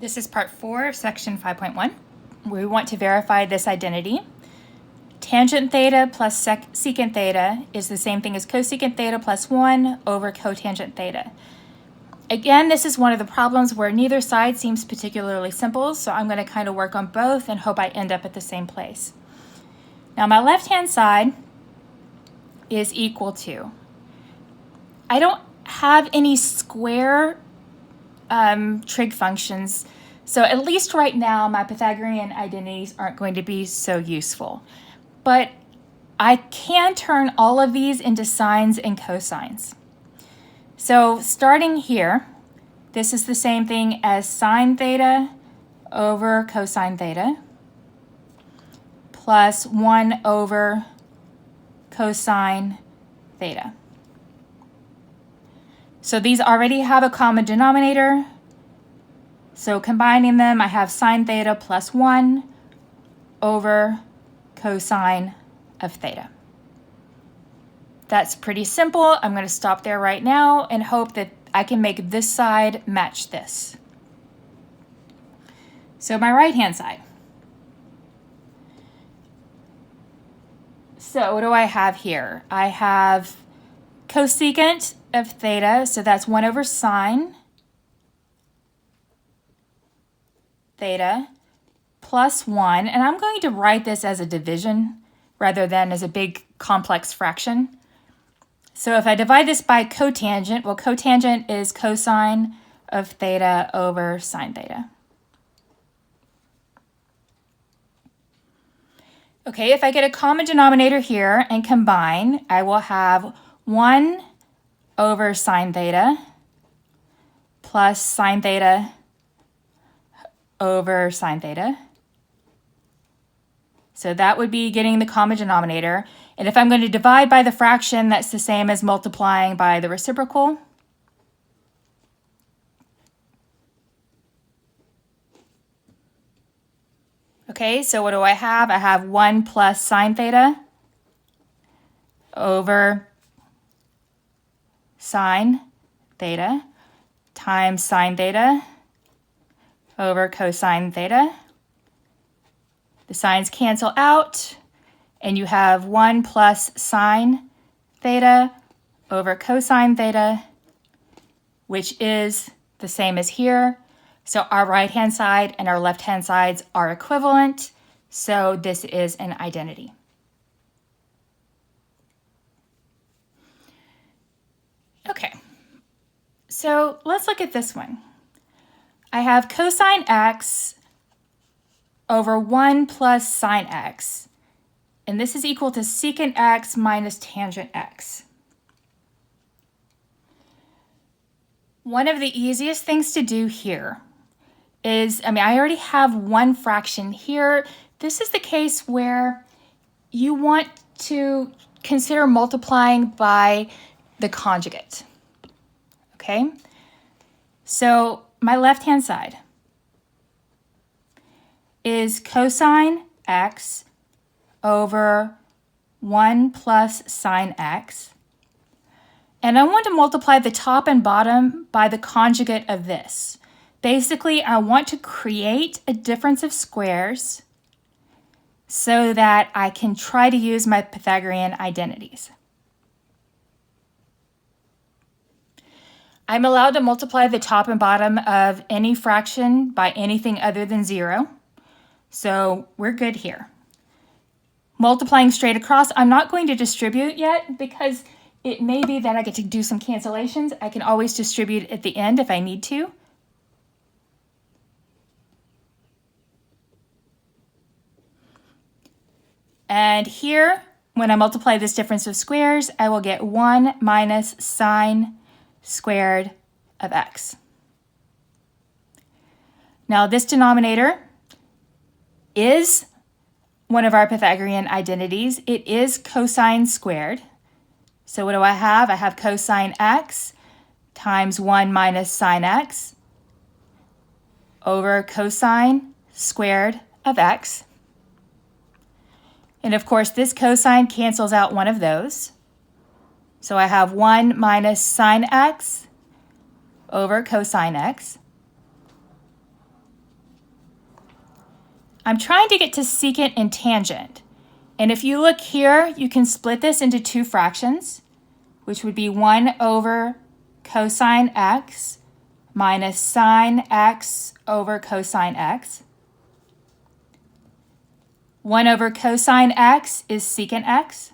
This is part 4 of section 5.1. We want to verify this identity. Tangent theta plus secant theta is the same thing as cosecant theta plus 1 over cotangent theta. Again, this is one of the problems where neither side seems particularly simple, so I'm going to kind of work on both and hope I end up at the same place. Now my left-hand side is equal to, I don't have any square trig functions, so at least right now my Pythagorean identities aren't going to be so useful. But I can turn all of these into sines and cosines. So starting here, this is the same thing as sine theta over cosine theta plus 1 over cosine theta. So these already have a common denominator. So combining them, I have sine theta plus 1 over cosine of theta. That's pretty simple. I'm going to stop there right now and hope that I can make this side match this. So my right-hand side. So what do I have here? I have cosecant of theta, so that's 1 over sine theta plus 1, and I'm going to write this as a division rather than as a big complex fraction. So if I divide this by cotangent, well, cotangent is cosine of theta over sine theta. Okay, if I get a common denominator here and combine, I will have 1 over sine theta plus sine theta over sine theta. So that would be getting the common denominator. And if I'm going to divide by the fraction, that's the same as multiplying by the reciprocal. Okay, so what do I have? I have 1 plus sine theta over sine theta times sine theta over cosine theta. The signs cancel out, and you have 1 plus sine theta over cosine theta, which is the same as here. So our right-hand side and our left-hand sides are equivalent, so this is an identity. Okay, so let's look at this one. I have cosine x over 1 plus sine x, and this is equal to secant x minus tangent x. One of the easiest things to do here is, I already have one fraction here. This is the case where you want to consider multiplying by the conjugate, okay? So my left-hand side is cosine x over 1 plus sine x. And I want to multiply the top and bottom by the conjugate of this. Basically, I want to create a difference of squares so that I can try to use my Pythagorean identities. I'm allowed to multiply the top and bottom of any fraction by anything other than 0. So we're good here. Multiplying straight across, I'm not going to distribute yet because it may be that I get to do some cancellations. I can always distribute at the end if I need to. And here, when I multiply this difference of squares, I will get 1 minus sine squared of x. Now this denominator is one of our Pythagorean identities. It is cosine squared. So what do I have? I have cosine x times 1 minus sine x over cosine squared of x. And of course, this cosine cancels out one of those. So I have 1 minus sine x over cosine x. I'm trying to get to secant and tangent. And if you look here, you can split this into two fractions, which would be 1 over cosine x minus sine x over cosine x. 1 over cosine x is secant x,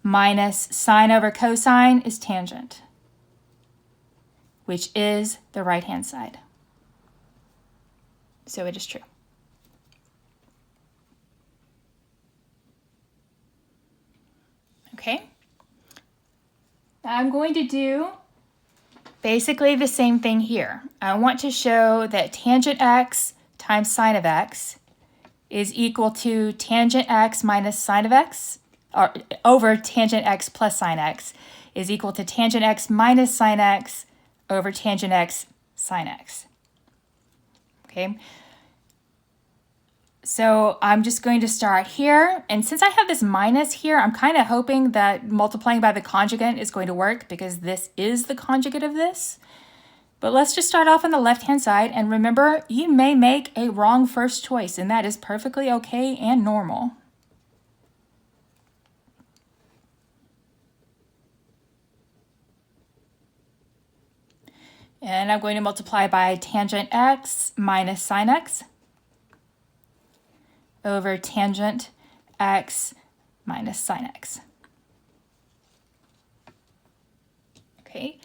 minus sine over cosine is tangent, which is the right-hand side. So it is true. Okay. Now I'm going to do basically the same thing here. I want to show that tangent x times sine of x is equal to tangent x minus sine of x, or over tangent x plus sine x is equal to tangent x minus sine x over tangent x sine x. Okay. So I'm just going to start here. And since I have this minus here, I'm kind of hoping that multiplying by the conjugate is going to work because this is the conjugate of this. But let's just start off on the left-hand side. And remember, you may make a wrong first choice, and that is perfectly okay and normal. And I'm going to multiply by tangent x minus sine x over tangent x minus sine x. Okay.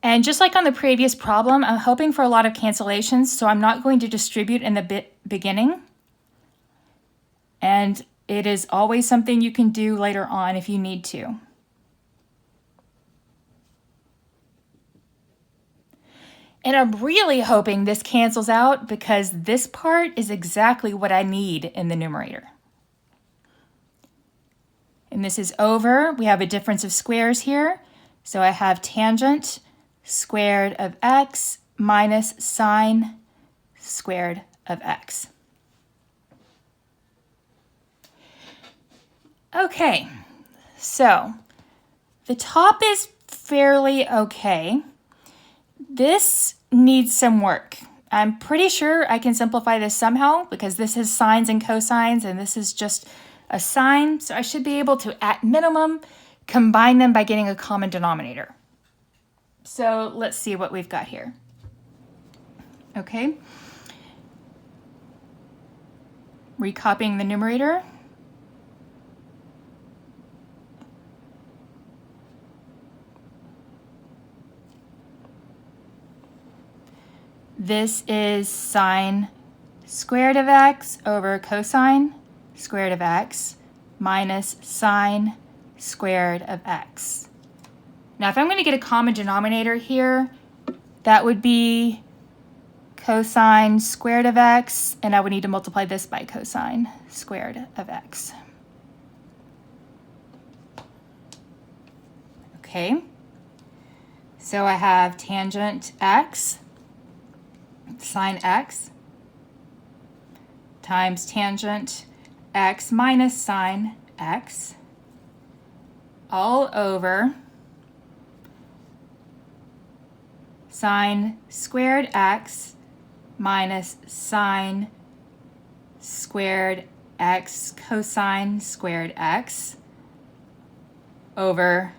And just like on the previous problem, I'm hoping for a lot of cancellations, so I'm not going to distribute in the beginning. And it is always something you can do later on if you need to. And I'm really hoping this cancels out because this part is exactly what I need in the numerator. And this is over. We have a difference of squares here. So I have tangent squared of x minus sine squared of x. Okay, so the top is fairly okay. This needs some work. I'm pretty sure I can simplify this somehow because this is sines and cosines and this is just a sine. So I should be able to, at minimum, combine them by getting a common denominator. So let's see what we've got here. Okay. Recopying the numerator. This is sine squared of x over cosine squared of x minus sine squared of x. Now, if I'm going to get a common denominator here, that would be cosine squared of x, and I would need to multiply this by cosine squared of x. Okay, so I have tangent x sine x times tangent x minus sine x all over sine squared x minus sine squared x cosine squared x over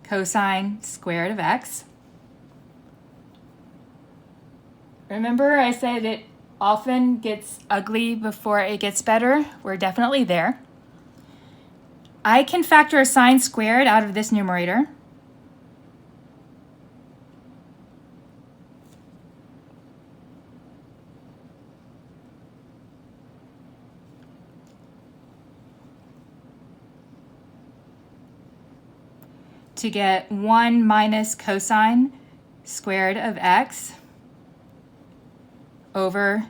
cosine squared of x. Remember I said it often gets ugly before it gets better? We're definitely there. I can factor a sine squared out of this numerator. To get 1 minus cosine squared of x over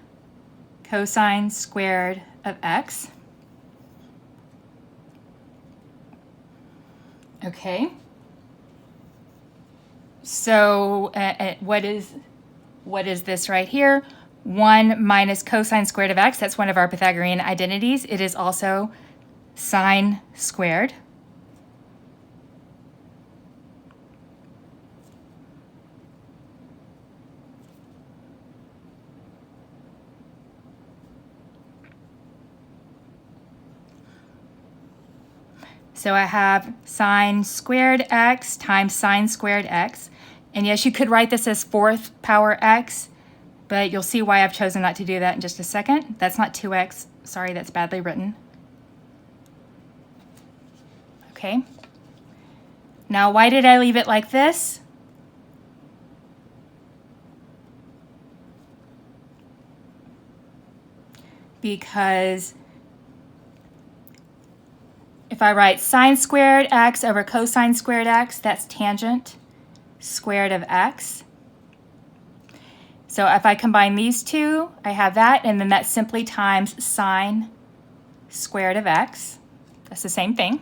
cosine squared of x. Okay. So what is this right here? 1 minus cosine squared of x. That's one of our Pythagorean identities. It is also sine squared. So I have sine squared x times sine squared x. And yes, you could write this as 4th power x, but you'll see why I've chosen not to do that in just a second. That's not 2x. Sorry, that's badly written. Okay. Now, why did I leave it like this? Because if I write sine squared x over cosine squared x, that's tangent squared of x. So if I combine these two, I have that, and then that's simply times sine squared of x. That's the same thing.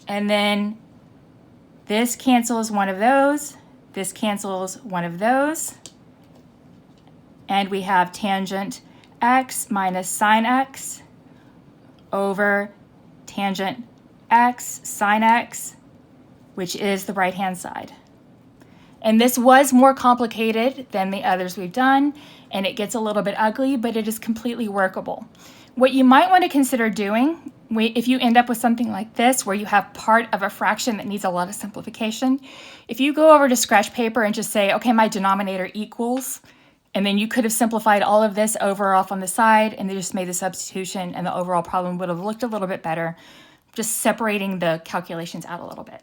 And then this cancels one of those, this cancels one of those, and we have tangent x minus sine x over tangent x sine x, which is the right-hand side. And this was more complicated than the others we've done, and it gets a little bit ugly, but it is completely workable. What you might want to consider doing, if you end up with something like this, where you have part of a fraction that needs a lot of simplification, if you go over to scratch paper and just say, okay, my denominator equals, and then you could have simplified all of this over off on the side, and they just made the substitution, and the overall problem would have looked a little bit better, just separating the calculations out a little bit.